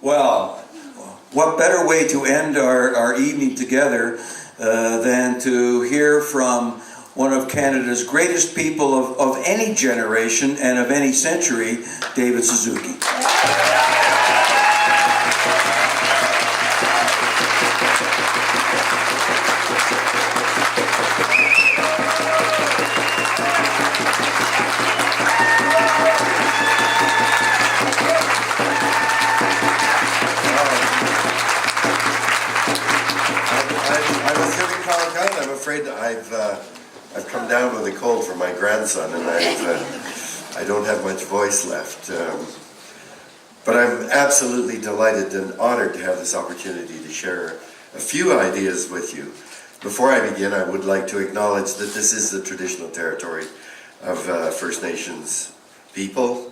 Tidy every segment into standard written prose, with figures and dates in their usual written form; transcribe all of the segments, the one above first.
Well, what better way to end our evening together than to hear from one of Canada's greatest people of any generation and of any century, David Suzuki. I'm afraid I've come down with a cold from my grandson, and I don't have much voice left. But I'm absolutely delighted and honored to have this opportunity to share a few ideas with you. Before I begin, I would like to acknowledge that this is the traditional territory of First Nations people.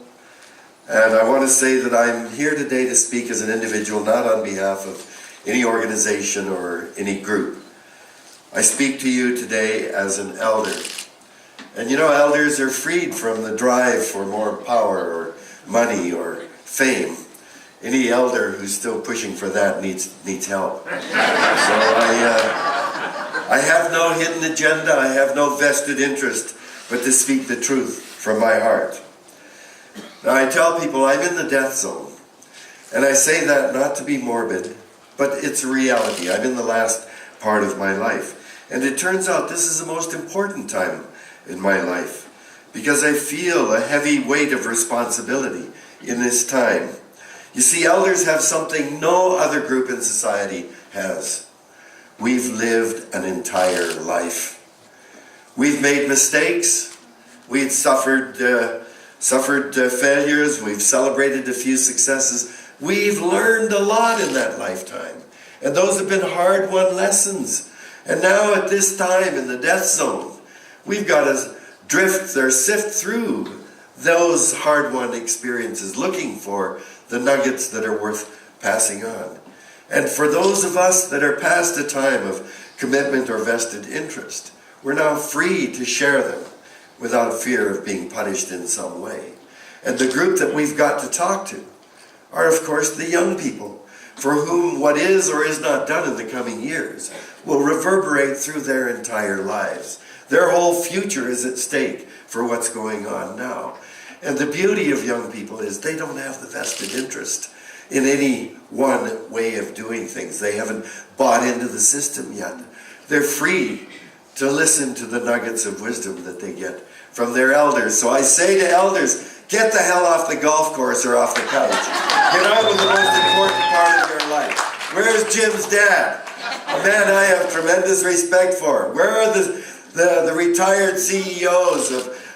And I want to say that I'm here today to speak as an individual, not on behalf of any organization or any group. I speak to you today as an elder. And you know, elders are freed from the drive for more power or money or fame. Any elder who's still pushing for that needs help. So I have no hidden agenda, I have no vested interest, but to speak the truth from my heart. Now I tell people I'm in the death zone. And I say that not to be morbid, but it's a reality. I'm in the last part of my life. And it turns out this is the most important time in my life because I feel a heavy weight of responsibility in this time. You see, elders have something no other group in society has. We've lived an entire life. We've made mistakes. We've suffered failures. We've celebrated a few successes. We've learned a lot in that lifetime. And those have been hard-won lessons. And now at this time in the death zone, we've got to drift or sift through those hard-won experiences, looking for the nuggets that are worth passing on. And for those of us that are past a time of commitment or vested interest, we're now free to share them without fear of being punished in some way. And the group that we've got to talk to are, of course, the young people, for whom what is or is not done in the coming years will reverberate through their entire lives. Their whole future is at stake for what's going on now. And the beauty of young people is they don't have the vested interest in any one way of doing things. They haven't bought into the system yet. They're free to listen to the nuggets of wisdom that they get from their elders. So I say to elders, get the hell off the golf course or off the couch. Get on with the most important part of your life. Where's Jim's dad? A man I have tremendous respect for. Where are the retired CEOs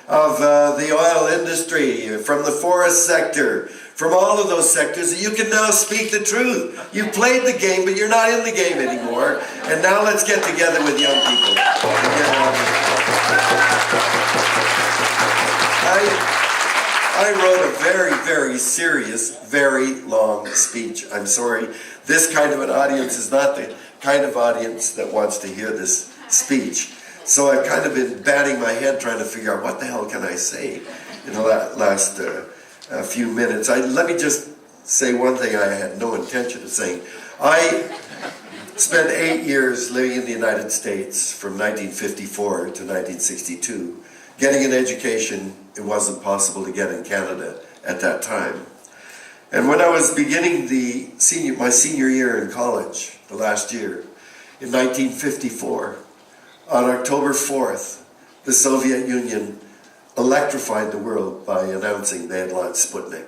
of the oil industry, from the forest sector, from all of those sectors, that you can now speak the truth. You played the game, but you're not in the game anymore. And now let's get together with young people. I wrote a very, very serious, very long speech. I'm sorry. This kind of an audience is not the kind of audience that wants to hear this speech. So I've kind of been batting my head trying to figure out what the hell can I say in the last few minutes. Let me just say one thing I had no intention of saying. I spent 8 years living in the United States from 1954 to 1962. Getting an education, it wasn't possible to get in Canada at that time. And when I was beginning my senior year in college, the last year, in 1954, on October 4th, the Soviet Union electrified the world by announcing they had launched Sputnik.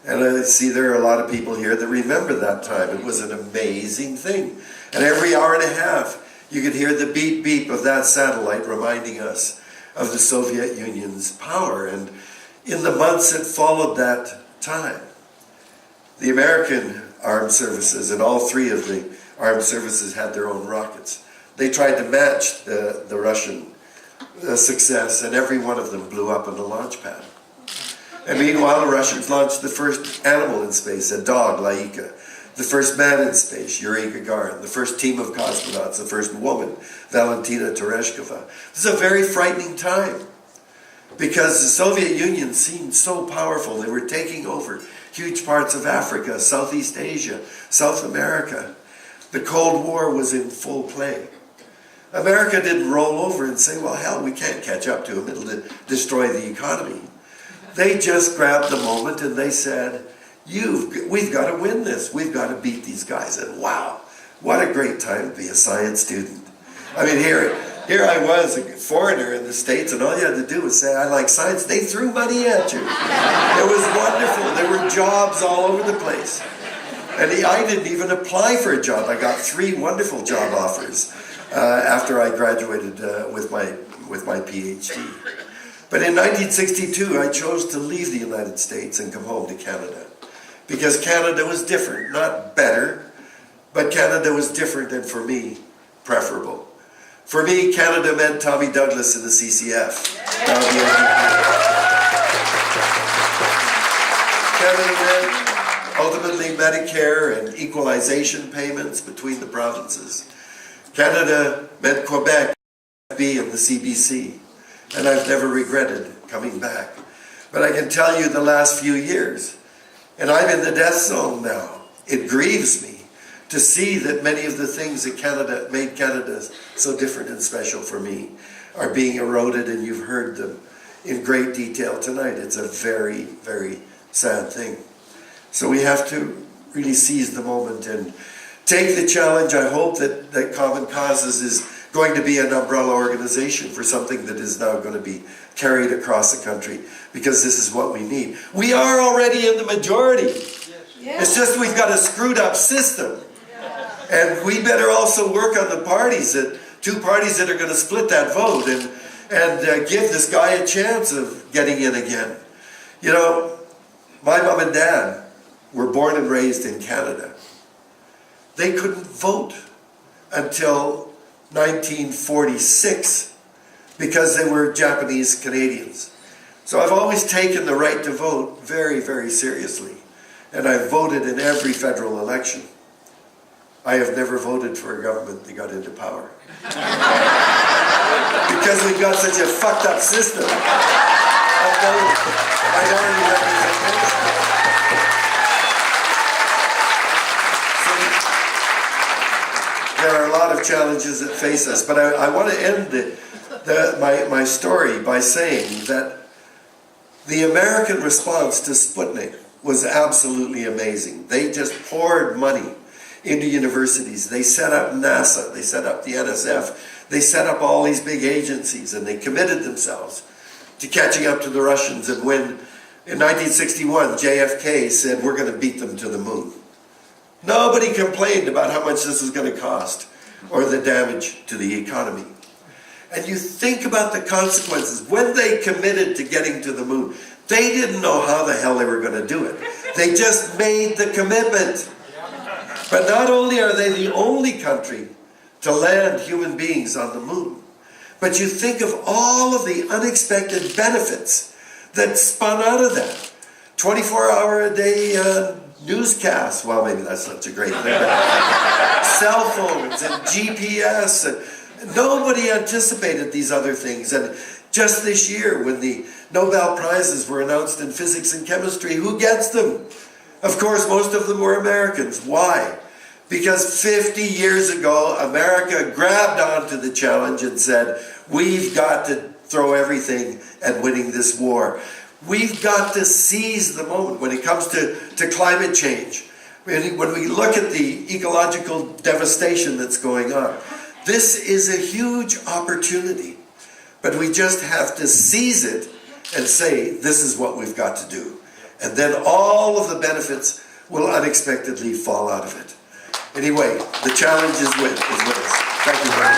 And I see there are a lot of people here that remember that time. It was an amazing thing. And every hour and a half, you could hear the beep beep of that satellite reminding us of the Soviet Union's power. And in the months that followed that time, the American armed services, and all three of the armed services had their own rockets. They tried to match the Russian success, and every one of them blew up on the launch pad. And meanwhile, the Russians launched the first animal in space, a dog, Laika. The first man in space, Yuri Gagarin. The first team of cosmonauts, the first woman, Valentina Tereshkova. This is a very frightening time, because the Soviet Union seemed so powerful. They were taking over huge parts of Africa, Southeast Asia, South America. The Cold War was in full play. America didn't roll over and say, well, hell, we can't catch up to them. It'll destroy the economy. They just grabbed the moment and they said, we've got to win this. We've got to beat these guys. And wow, what a great time to be a science student. I mean, here I was, a foreigner in the States, and all you had to do was say, I like science. They threw money at you. It was wonderful. There were jobs all over the place. And I didn't even apply for a job. I got 3 wonderful job offers after I graduated with my PhD. But in 1962, I chose to leave the United States and come home to Canada. Because Canada was different, not better, but Canada was different and for me, preferable. For me, Canada meant Tommy Douglas in the CCF. Now the NDP. Canada meant ultimately Medicare and equalization payments between the provinces. Canada meant Quebec, be in the CBC. And I've never regretted coming back. But I can tell you the last few years, and I'm in the death zone now, it grieves me to see that many of the things that made Canada so different and special for me are being eroded, and you've heard them in great detail tonight. It's a very, very sad thing. So we have to really seize the moment and take the challenge. I hope that Common Causes is going to be an umbrella organization for something that is now going to be carried across the country, because this is what we need. We are already in the majority. Yes. It's just we've got a screwed up system. And we better also work on the parties, 2 parties that are going to split that vote and give this guy a chance of getting in again. You know, my mom and dad were born and raised in Canada. They couldn't vote until 1946 because they were Japanese Canadians. So I've always taken the right to vote very, very seriously. And I've voted in every federal election. I have never voted for a government that got into power. Because we've got such a fucked up system of minority representation. So there are a lot of challenges that face us, but I want to end my story by saying that the American response to Sputnik was absolutely amazing. They just poured money into universities. They set up NASA, they set up the NSF, they set up all these big agencies, and they committed themselves to catching up to the Russians. And when, in 1961, JFK said, we're going to beat them to the moon, nobody complained about how much this was going to cost or the damage to the economy. And you think about the consequences. When they committed to getting to the moon, they didn't know how the hell they were going to do it. They just made the commitment. But not only are they the only country to land human beings on the moon, but you think of all of the unexpected benefits that spun out of that. 24-hour-a-day newscasts. Well, maybe that's not a great thing. Cell phones and GPS. And nobody anticipated these other things. And just this year, when the Nobel Prizes were announced in physics and chemistry, who gets them? Of course, most of them were Americans. Why? Because 50 years ago, America grabbed onto the challenge and said, we've got to throw everything at winning this war. We've got to seize the moment when it comes to climate change. When we look at the ecological devastation that's going on, this is a huge opportunity. But we just have to seize it and say, this is what we've got to do. And then all of the benefits will unexpectedly fall out of it. Anyway, the challenge is with us. Thank you very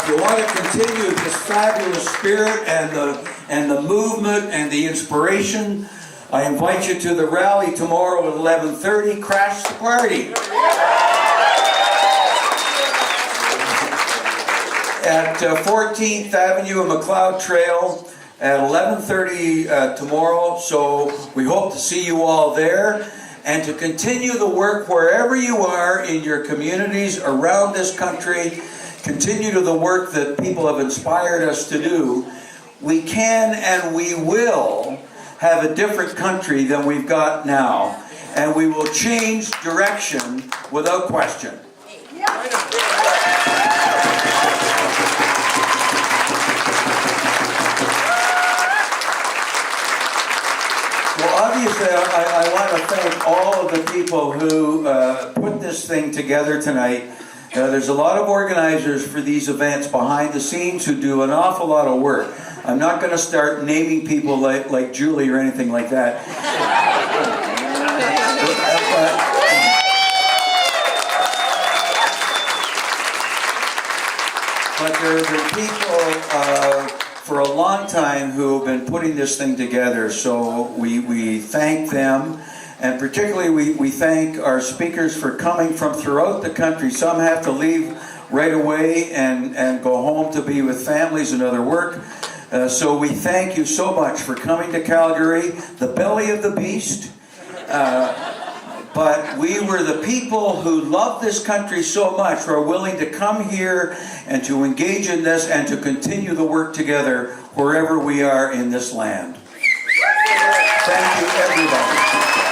If you want to continue this fabulous spirit and the movement and the inspiration, I invite you to the rally tomorrow at 11:30. Crash the party. At 14th Avenue and McLeod Trail at 11:30 tomorrow. So we hope to see you all there and to continue the work wherever you are in your communities around this country. Continue to the work that people have inspired us to do. We can and we will have a different country than we've got now. And we will change direction without question. Well, obviously, I want to thank all of the people who put this thing together tonight. There's a lot of organizers for these events behind the scenes who do an awful lot of work. I'm not going to start naming people like Julie or anything like that. But there have been people for a long time who have been putting this thing together, so we thank them. And particularly we thank our speakers for coming from throughout the country. Some have to leave right away and go home to be with families and other work. So we thank you so much for coming to Calgary, the belly of the beast. But we were the people who love this country so much, who are willing to come here and to engage in this and to continue the work together wherever we are in this land. Thank you, everybody.